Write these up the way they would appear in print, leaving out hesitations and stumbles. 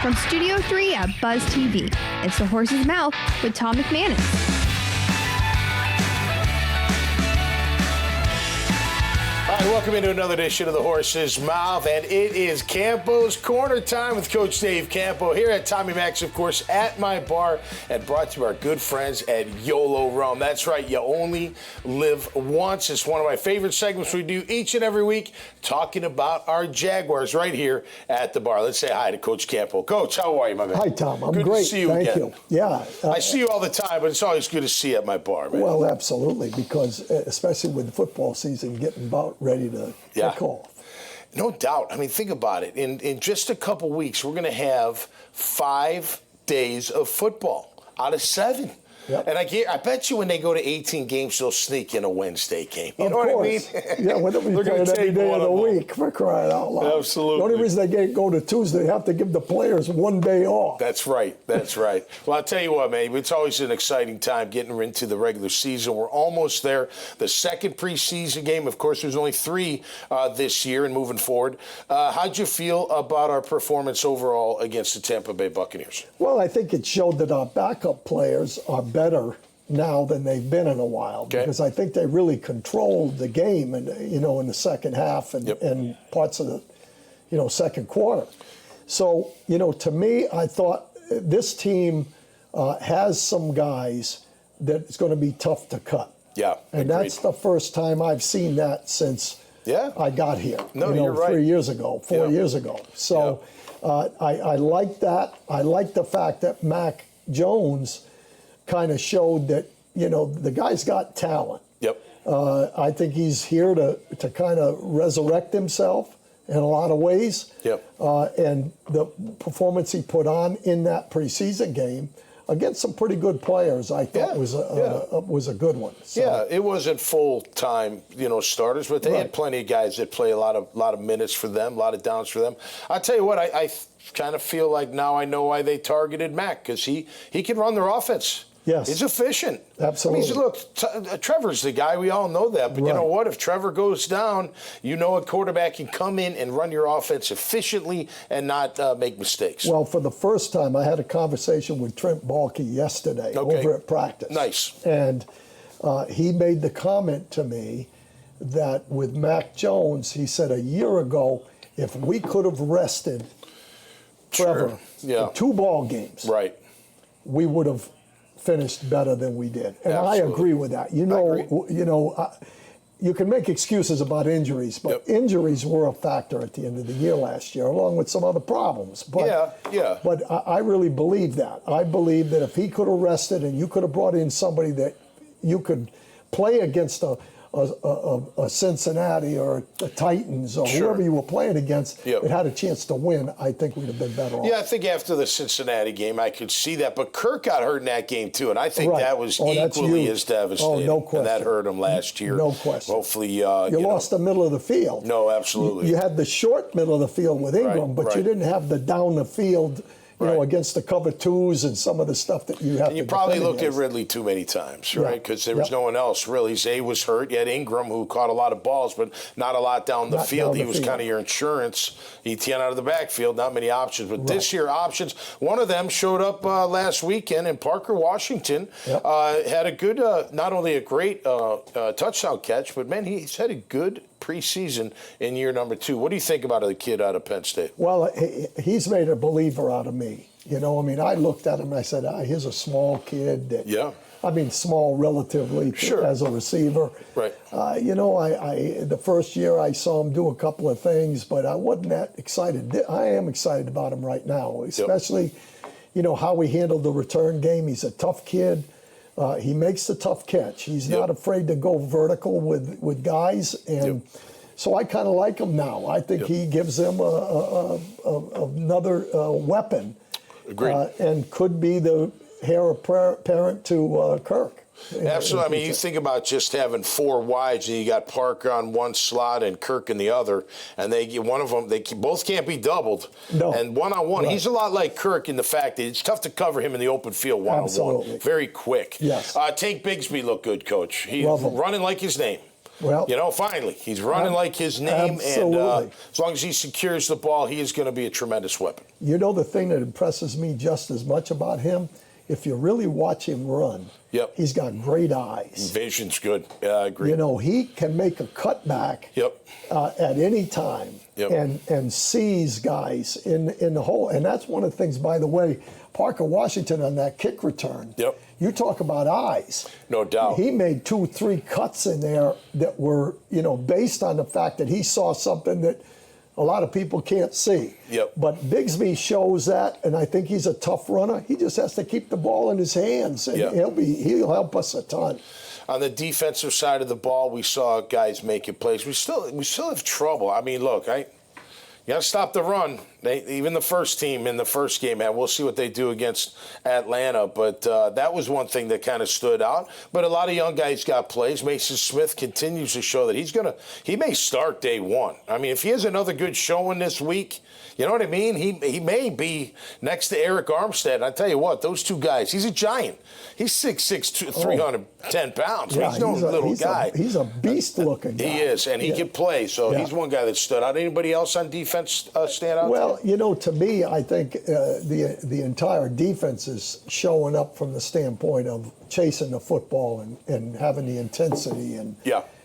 From Studio 3 at Buzz TV, it's The Horse's Mouth with Tom McManus. All right, welcome into another edition of The Horse's Mouth, and it is Campo's Corner time with Coach Dave Campo here at Tommy Mac's, of course, at my bar, and brought to our good friends at YOLO Rum. That's right, you only live once. It's one of my favorite segments we do each and every week, talking about our Jaguars right here at the bar. Let's say hi to Coach Campo. Coach, how are you, my man? Hi, Tom. I'm good great. To see you Thank again. you. Yeah. I see you all the time, but it's always good to see you at my bar, man. Well, absolutely, because especially with the football season getting about ready to kick off. No doubt. I mean, think about it. In just a couple weeks, we're going to have 5 days of football out of 7. Yep. And I bet you when they go to 18 games, they'll sneak in a Wednesday game. You know what I mean? Yeah, when we play it every day of the week, for crying out loud. Absolutely. The only reason they go to Tuesday, they have to give the players 1 day off. That's right. That's right. Well, I'll tell you what, man, it's always an exciting time getting into the regular season. We're almost there. The second preseason game, of course, there's only 3 this year and moving forward. How'd you feel about our performance overall against the Tampa Bay Buccaneers? Well, I think it showed that our backup players are better now than they've been in a while, because I think they really controlled the game, and in the second half and parts of the second quarter. So to me, I thought this team has some guys that it's going to be tough to cut. Yeah, and that's the first time I've seen that since I got here. No, you're right. 3 years ago, 4 years ago. So I like that. I like the fact that Mac Jones kind of showed that, the guy's got talent. Yep. I think he's here to kind of resurrect himself in a lot of ways. Yep. And the performance he put on in that preseason game against some pretty good players, I thought was a good one. So. Yeah, it wasn't full-time, starters, but they had plenty of guys that play a lot of minutes for them, a lot of downs for them. I'll tell you what, I kind of feel like now I know why they targeted Mac, because he can run their offense. Yes. He's efficient. Absolutely. I mean, look, Trevor's the guy. We all know that. But you know what? If Trevor goes down, a quarterback can come in and run your offense efficiently and not make mistakes. Well, for the first time, I had a conversation with Trent Baalke yesterday over at practice. Nice. And he made the comment to me that with Mac Jones, he said a year ago, if we could have rested Trevor in 2 ball games, we would have finished better than we did. And I agree with that. You can make excuses about injuries, but injuries were a factor at the end of the year last year, along with some other problems. But, But I really believe that. I believe that if he could have rested and you could have brought in somebody that you could play against a Cincinnati or the Titans or whoever you were playing against, it had a chance to win, I think we'd have been better off. Yeah, I think after the Cincinnati game, I could see that. But Kirk got hurt in that game, too, and I think that was equally as devastating. Oh, no question. And that hurt him last year. No question. Hopefully, you lost the middle of the field. No, absolutely. You had the short middle of the field with Ingram, but you didn't have the down the field against the cover 2s and some of the stuff that you have to And you probably looked at Ridley too many times, right? Because there was no one else, really. Zay was hurt. You had Ingram, who caught a lot of balls, but not a lot down the field. He was kind of your insurance. ETN out of the backfield, not many options. But this year, options. One of them showed up last weekend, and Parker Washington had a good, not only a great touchdown catch, but, man, he's had a good preseason in year number 2. What do you think about the kid out of Penn State? Well, he's made a believer out of me. I looked at him and I said, here's a small kid that, I mean, small relatively as a receiver. Right. The first year I saw him do a couple of things, but I wasn't that excited. I am excited about him right now, especially, how he handled the return game. He's a tough kid. He makes the tough catch. He's not afraid to go vertical with guys, and so I kind of like him now. I think he gives them another weapon, and could be the heir apparent to Kirk. Absolutely. I mean, you think about just having 4 wides, and you got Parker on one slot and Kirk in the other, and one of them, both can't be doubled. No. And one-on-one, he's a lot like Kirk in the fact that it's tough to cover him in the open field one-on-one. Absolutely. Very quick. Yes. Tank Bigsby looked good, Coach. He's running like his name. Well, finally, he's running like his name, absolutely. and as long as he secures the ball, he is going to be a tremendous weapon. You know, the thing that impresses me just as much about him, if you really watch him run, he's got great eyes. Vision's good. Yeah, I agree. You know, he can make a cutback at any time and sees guys in the hole. And that's one of the things, by the way, Parker Washington on that kick return. You talk about eyes. No doubt. He made 2-3 cuts in there that were, based on the fact that he saw something that a lot of people can't see. But Bigsby shows that, and I think he's a tough runner. He just has to keep the ball in his hands, and he'll help us a ton. On the defensive side of the ball, we saw guys making plays. We still have trouble. I mean, look, you got to stop the run. Even the first team in the first game, and we'll see what they do against Atlanta. But that was one thing that kind of stood out. But a lot of young guys got plays. Mason Smith continues to show that he may start day one. I mean, if he has another good showing this week, you know what I mean? He may be next to Eric Armstead. I tell you what, those two guys, he's a giant. He's 6'6", 310 pounds. Yeah, he's no little guy. He's a beast-looking guy. He is, and he can play. So he's one guy that stood out. Anybody else on defense stand out? Well, to me, I think the entire defense is showing up from the standpoint of chasing the football and having the intensity and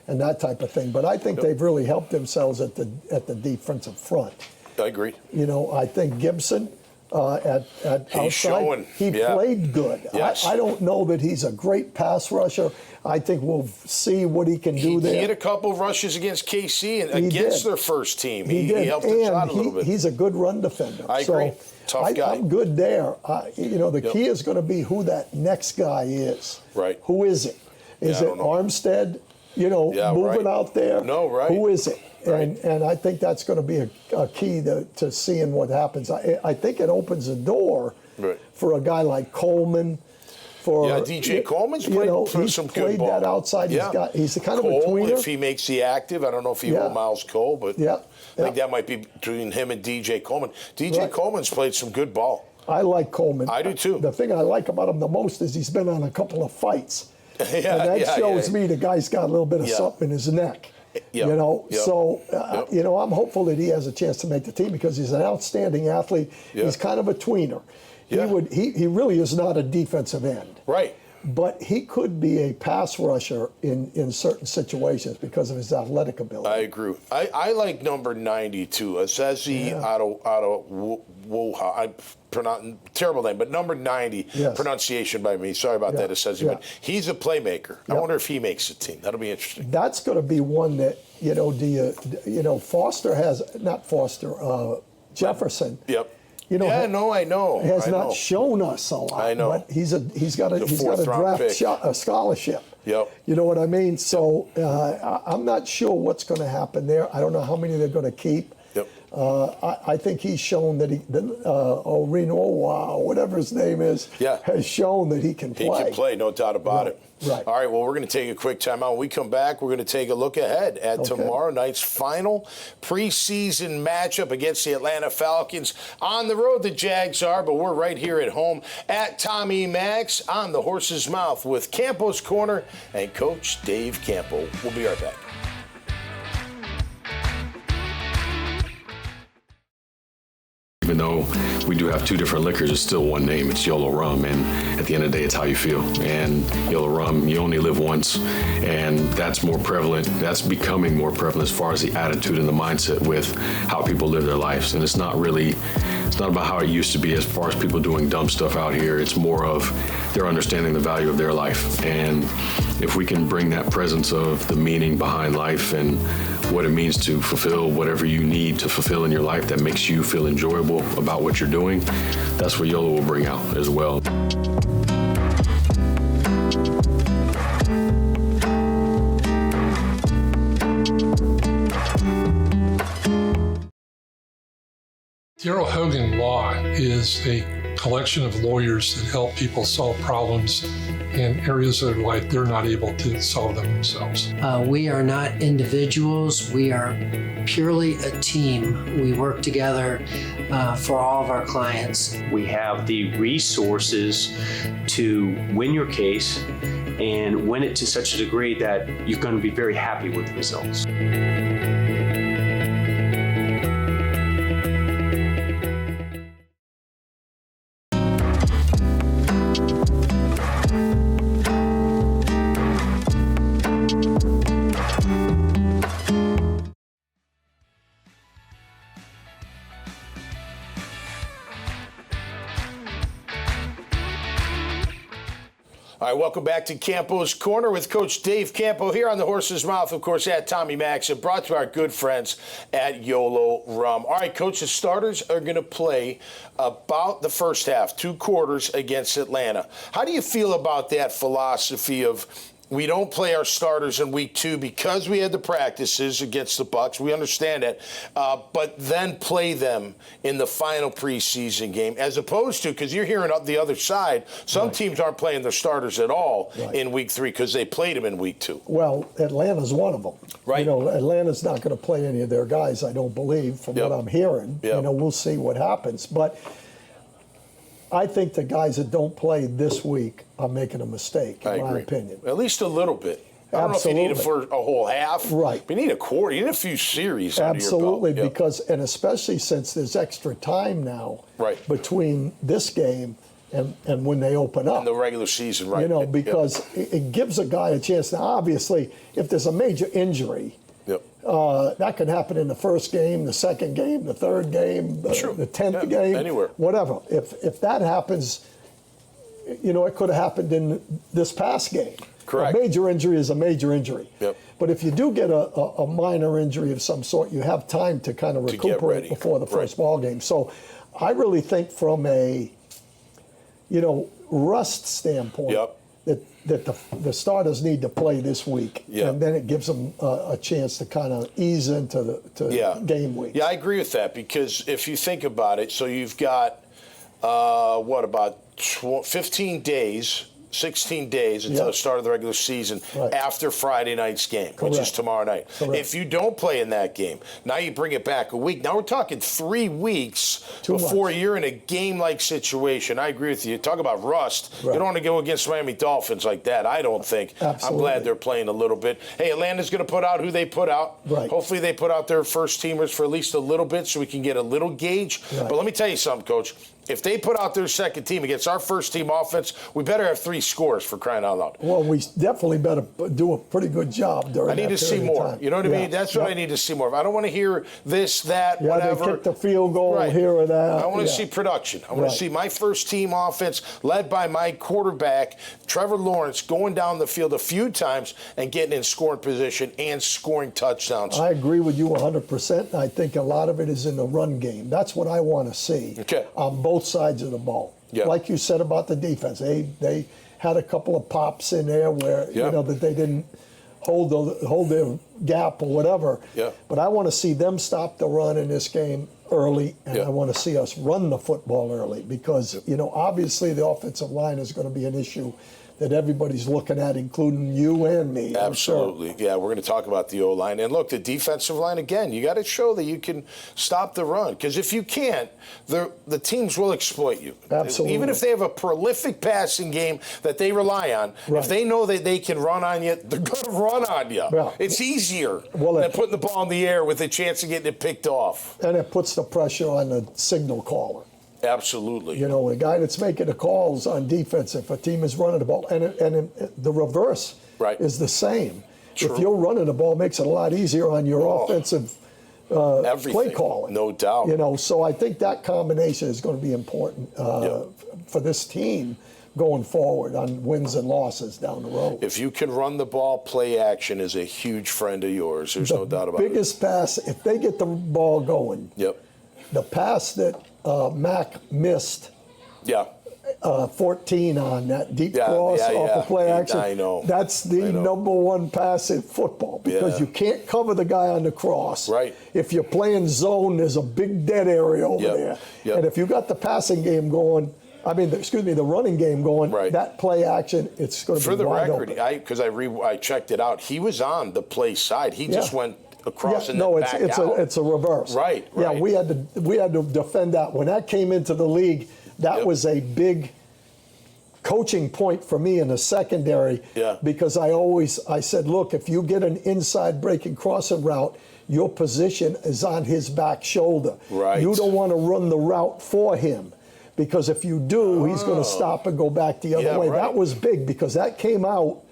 that type of thing. But I think they've really helped themselves at the defensive front. I agree. I think Gibson at outside, showing. He played good. Yes. I don't know that he's a great pass rusher. I think we'll see what he can do there. He had a couple of rushes against KC and against their first team. He helped us out a little bit. He's a good run defender. I agree. Tough guy. I'm good there. The key is going to be who that next guy is. Right. Who is it? Is it Armstead? Moving out there? No, right. Who is it? Right. And I think that's going to be a key to seeing what happens. I think it opens the door for a guy like Coleman. DJ Coleman's played some good ball. He's played that outside. He's kind of a tweener. If he makes the active, I don't know if he will Miles Cole, but I think that might be between him and DJ Coleman. Coleman's played some good ball. I like Coleman. I do too. The thing I like about him the most is he's been on a couple of fights. And that shows me the guy's got a little bit of something in his neck. So I'm hopeful that he has a chance to make the team because he's an outstanding athlete. He's kind of a tweener. He really is not a defensive end. Right. But he could be a pass rusher in certain situations because of his athletic ability. I agree. I like number 90 too. Azezi out of Woha. Terrible name, but number 90 pronunciation by me. Sorry about that, Azezi. But he's a playmaker. I wonder if he makes the team. That'll be interesting. That's going to be one that Foster has Jefferson. I know. Has not shown us a lot. I know. But he's got a draft a scholarship. You know what I mean? So I'm not sure what's going to happen there. I don't know how many they're going to keep. I think he's shown that whatever his name is, has shown that he can play. He can play, no doubt about it. Right. All right, well, we're going to take a quick time out. When we come back, we're going to take a look ahead at tomorrow night's final preseason matchup against the Atlanta Falcons. On the road, the Jags are, but we're right here at home at Tommy Max on the Horse's Mouth with Campo's Corner and Coach Dave Campo. We'll be right back. Even though we do have two different liquors, it's still one name. It's YOLO Rum, and at the end of the day, it's how you feel. And YOLO Rum, you only live once, and that's more prevalent. That's becoming more prevalent as far as the attitude and the mindset with how people live their lives. And it's not about how it used to be as far as people doing dumb stuff out here. It's more of their understanding the value of their life. And if we can bring that presence of the meaning behind life and what it means to fulfill whatever you need to fulfill in your life that makes you feel enjoyable about what you're doing, that's what YOLO will bring out as well. Daryl Hogan Law is a collection of lawyers that help people solve problems in areas of their life they're not able to solve them themselves. We are not individuals. We are purely a team. We work together for all of our clients. We have the resources to win your case and win it to such a degree that you're going to be very happy with the results. All right, welcome back to Campo's Corner with Coach Dave Campo here on the Horse's Mouth, of course, at Tommy Max, and brought to our good friends at YOLO Rum. All right, Coach, the starters are going to play about the first half, 2 quarters against Atlanta. How do you feel about that philosophy of we don't play our starters in week 2 because we had the practices against the Bucs? We understand that. But then play them in the final preseason game, as opposed to, because you're hearing up the other side, some teams aren't playing their starters at all in week 3 because they played them in week 2. Well, Atlanta's one of them. Right. You know, Atlanta's not going to play any of their guys, I don't believe, from what I'm hearing. You know, we'll see what happens. But I think the guys that don't play this week are making a mistake, in my opinion. At least a little bit. I don't know if you need it for a whole half. Right. You need a quarter. You need a few series Absolutely, under your belt. because, and especially since there's extra time now between this game and when they open up. And the regular season, right. You know, because it gives a guy a chance. Now, obviously, if there's a major injury, that can happen in the first game, the second game, the third game, the 10th game, anywhere. Whatever. If that happens, you know, it could have happened in this past game. Correct. A major injury is a major injury. Yep. But if you do get a minor injury of some sort, you have time to kind of recuperate before the first ball game. So I really think from a, you know, rust standpoint, that the starters need to play this week, and then it gives them a chance to kind of ease into the game week. Yeah, I agree with that, because if you think about it, so you've got, about 15 days, 16 days until the start of the regular season after Friday night's game, which is tomorrow night. If you don't play in that game, now you bring it back a week. Now we're talking 3 weeks before you're in a game-like situation. I agree with you. Talk about rust. You don't want to go against Miami Dolphins like that, I don't think. I'm glad they're playing a little bit. Hey, Atlanta's going to put out who they put out. Hopefully they put out their first teamers for at least a little bit so we can get a little gauge. But let me tell you something, Coach. If they put out their second team against our first team offense, we better have 3 scores, for crying out loud. Well, we definitely better do a pretty good job during that period of time. I need to see more. You know what I mean? That's what I need to see more of. I don't want to hear this, that, whatever. They kicked the field goal here or there. I want to see production. I want to see my first team offense led by my quarterback, Trevor Lawrence, going down the field a few times and getting in scoring position and scoring touchdowns. I agree with you 100%. I think a lot of it is in the run game. That's what I want to see on both sides of the ball. Like you said about the defense, they had a couple of pops in there where you know that they didn't hold their gap or whatever. But I want to see them stop the run in this game early, and I want to see us run the football early, because you know obviously the offensive line is going to be an issue that everybody's looking at, including you and me. Absolutely. Yeah, we're going to talk about the O-line. And look, the defensive line, again, you got to show that you can stop the run. Because if you can't, the teams will exploit you. Absolutely. Even if they have a prolific passing game that they rely on, if they know that they can run on you, they're going to run on you. It's easier than putting the ball in the air with a chance of getting it picked off. And it puts the pressure on the signal caller. Absolutely. You know, the guy that's making the calls on defense, if a team is running the ball, and the reverse is the same. If you're running the ball, it makes it a lot easier on your offensive play calling. No doubt. You know, so I think that combination is going to be important for this team going forward on wins and losses down the road. If you can run the ball, play action is a huge friend of yours. There's no doubt about it. The biggest pass, if they get the ball going, the pass that Mac missed, 14 on that deep cross off the play action. I know. That's the number one pass in football, because you can't cover the guy on the cross. If you're playing zone, there's a big dead area over there. And if you got the passing game going, the running game going, that play action, it's going to be wide open. For the record, because I checked it out, he was on the play side. He just went across and then back out. It's a reverse. Yeah, we had to defend that. When that came into the league, that was a big coaching point for me in the secondary. Yeah. Because I said, look, if you get an inside breaking crossing route, your position is on his back shoulder. Right. You don't want to run the route for him, because if you do, he's going to stop and go back the other way. Right. That was big because that came out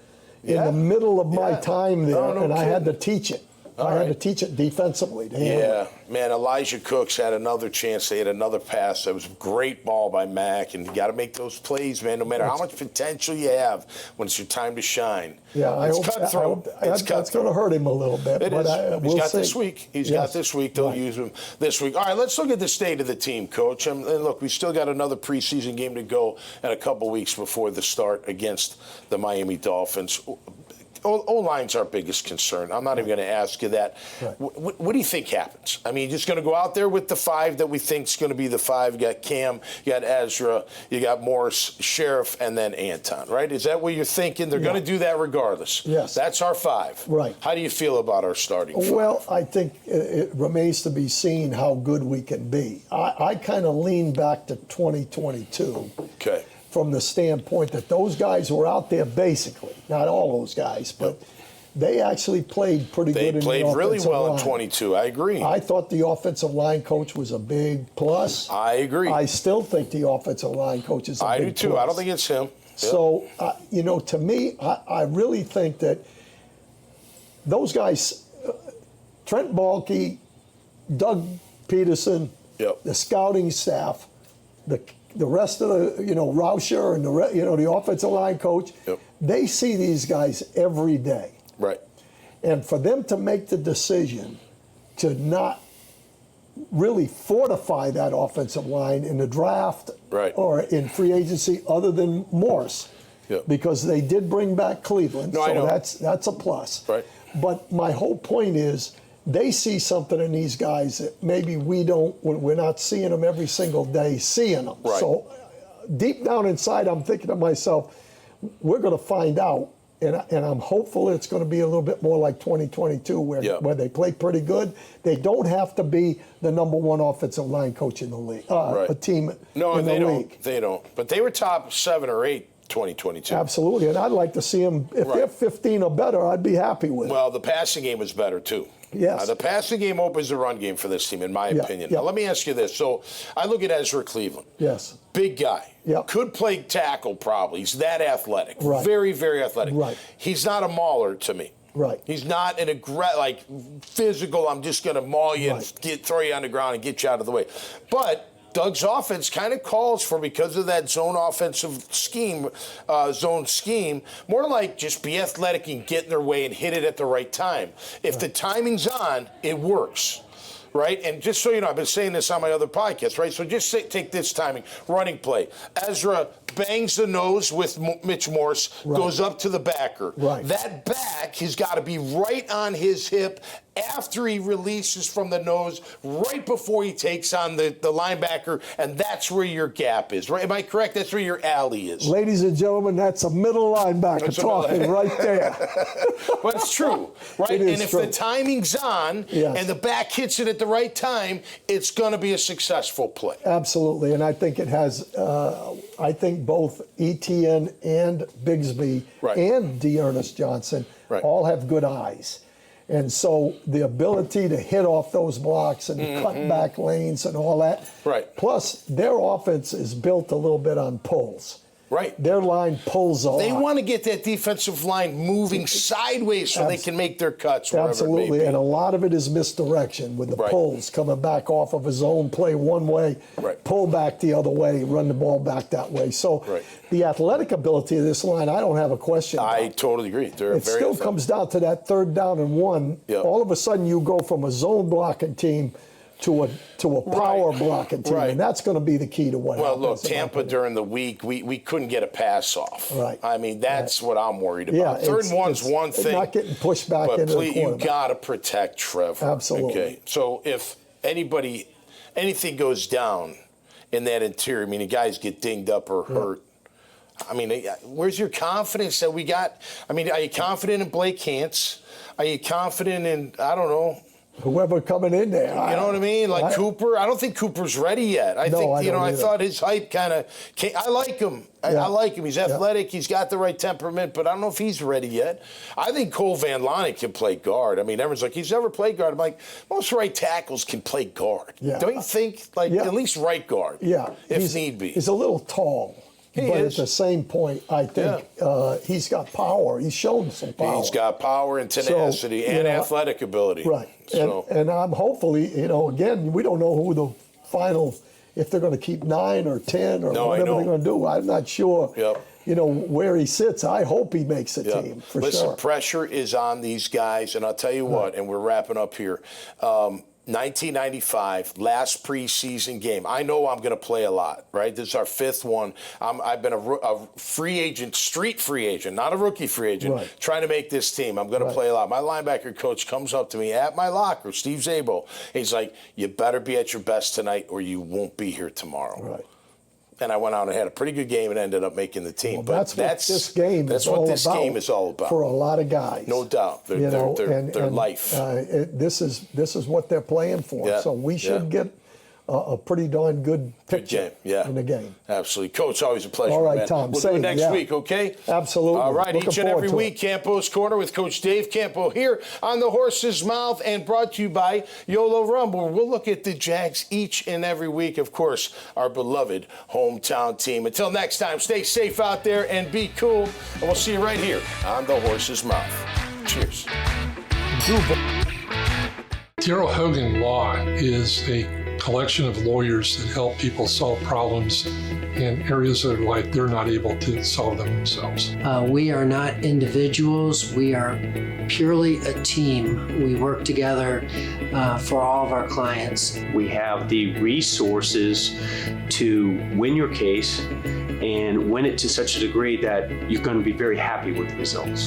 in the middle of my time there, and I had to teach it. I had to teach it defensively to handle it. Man, Elijah Cooks had another chance. They had another pass. That was a great ball by Mack, and you got to make those plays, man, no matter how much potential you have when it's your time to shine. Yeah, it's cutthroat. That's going to hurt him a little bit. It but is. We'll He's got see. this week. He's got this week. They'll use him this week. All right, let's look at the state of the team, Coach. And look, we still got another preseason game to go and a couple weeks before the start against the Miami Dolphins. O-line's our biggest concern. I'm not even going to ask you that. Right. What do you think happens? I mean, you're just going to go out there with the five that we think is going to be the five. You got Cam, you got Ezra, you got Morris, Sheriff, and then Anton, right? Is that what you're thinking? They're going to do that regardless. Yes. That's our five. Right. How do you feel about our starting five? Well, I think it remains to be seen how good we can be. I kind of lean back to 2022. Okay. From the standpoint that those guys were out there basically, not all those guys, but they actually played pretty good in the offensive line. They played really well in 22. I agree. I thought the offensive line coach was a big plus. I agree. I still think the offensive line coach is a big plus. I do too. I don't think it's him. So, to me, I really think that those guys, Trent Baalke, Doug Peterson, the scouting staff, the rest of the, Rauscher and the offensive line coach, they see these guys every day. Right. And for them to make the decision to not really fortify that offensive line in the draft or in free agency other than Morse, because they did bring back Cleveland, so that's a plus. Right. But my whole point is, they see something in these guys that maybe we don't, we're not seeing them every single day, seeing them. Right. So deep down inside, I'm thinking to myself, we're going to find out, and I'm hopeful it's going to be a little bit more like 2022 where they play pretty good. They don't have to be the number one offensive line coach in the league, a team in the league. They don't. But they were top 7 or 8 2022. Absolutely, and I'd like to see them, if they're 15 or better, I'd be happy with it. Well, the passing game is better, too. Yes. The passing game opens the run game for this team, in my opinion. Now, let me ask you this. So, I look at Ezra Cleveland. Yes. Big guy. Yep. Could play tackle, probably. He's that athletic. Right. Very, very athletic. Right. He's not a mauler to me. Right. He's not an physical, I'm just going to maul you and throw you on the ground and get you out of the way. But Doug's offense kind of calls for, because of that zone offensive scheme, more like just be athletic and get in their way and hit it at the right time. If the timing's on, it works. Right? And just so you know, I've been saying this on my other podcast, right? So just take this timing. Running play. Ezra bangs the nose with Mitch Morse, goes up to the backer. Right. That back has got to be right on his hip after he releases from the nose, right before he takes on the linebacker, and that's where your gap is. Right? Am I correct? That's where your alley is. Ladies and gentlemen, that's a middle linebacker talking right there. But it's true, right? It is and if true. the timing's on and the back hits it at the right time, it's going to be a successful play. Absolutely, and I think it has. I think both Etienne and Bigsby and Dearness Johnson all have good eyes. And so the ability to hit off those blocks and cut back lanes and all that. Right. Plus, their offense is built a little bit on pulls. Right. Their line pulls a lot. They want to get that defensive line moving sideways so they can make their cuts. Absolutely, and a lot of it is misdirection with the pulls coming back off of his own play one way, pull back the other way, run the ball back that way. So the athletic ability of this line, I don't have a question about. I totally agree. It still comes down to that 3rd down and 1. Yep. All of a sudden, you go from a zone blocking team to a power blocking team, and that's going to be the key to what happens. Well, look, Tampa during the week, we couldn't get a pass off. Right. I mean, that's what I'm worried about. 3rd and 1's one thing. Not getting pushed back into the quarterback. You got to protect Trevor. Absolutely. Okay. So if anything goes down in that interior, I mean, the guys get dinged up or hurt, I mean, where's your confidence that we got? I mean, are you confident in Blake Hance? Are you confident in, I don't know, whoever coming in there. You know what I mean? Like Cooper. I don't think Cooper's ready yet. I think, I thought his hype kind of came. I like him. I like him. He's athletic. He's got the right temperament, but I don't know if he's ready yet. I think Cole Van Lanen can play guard. I mean, everyone's like, he's never played guard. I'm like, most right tackles can play guard. Yeah. Don't you think? Like, at least right guard. Yeah. If need be. He's a little tall. But at the same point, I think he's got power. He's shown some power. He's got power and tenacity and athletic ability. Right. So. And I'm hopefully, again, we don't know who the final, if they're going to keep 9 or 10 or whatever they're going to do. I'm not sure, where he sits. I hope he makes the team, for sure. Listen, pressure is on these guys, and I'll tell you what, and we're wrapping up here. 1995, last preseason game. I know I'm going to play a lot, right? This is our 5th one. I've been a free agent, street free agent, not a rookie free agent, trying to make this team. I'm going to play a lot. My linebacker coach comes up to me at my locker, Steve Zabel. He's like, you better be at your best tonight or you won't be here tomorrow. Right. And I went out and had a pretty good game and ended up making the team. Well, that's what this game is all about for a lot of guys. No doubt, their life. This is what they're playing for. Yeah. So we should get a pretty darn good picture in the game. Absolutely. Coach, always a pleasure. All right, man. Tom. We'll do it next week, okay? Absolutely. All right, Looking each and every forward to week, Campo's Corner with Coach Dave Campo here on the Horse's Mouth, and brought to you by YOLO Rum, where we'll look at the Jags each and every week. Of course, our beloved hometown team. Until next time, stay safe out there and be cool, and we'll see you right here on the Horse's Mouth. Cheers. Darrell Hogan Law is a collection of lawyers that help people solve problems in areas that are like they're not able to solve them themselves. We are not individuals. We are purely a team. We work together for all of our clients. We have the resources to win your case and win it to such a degree that you're going to be very happy with the results.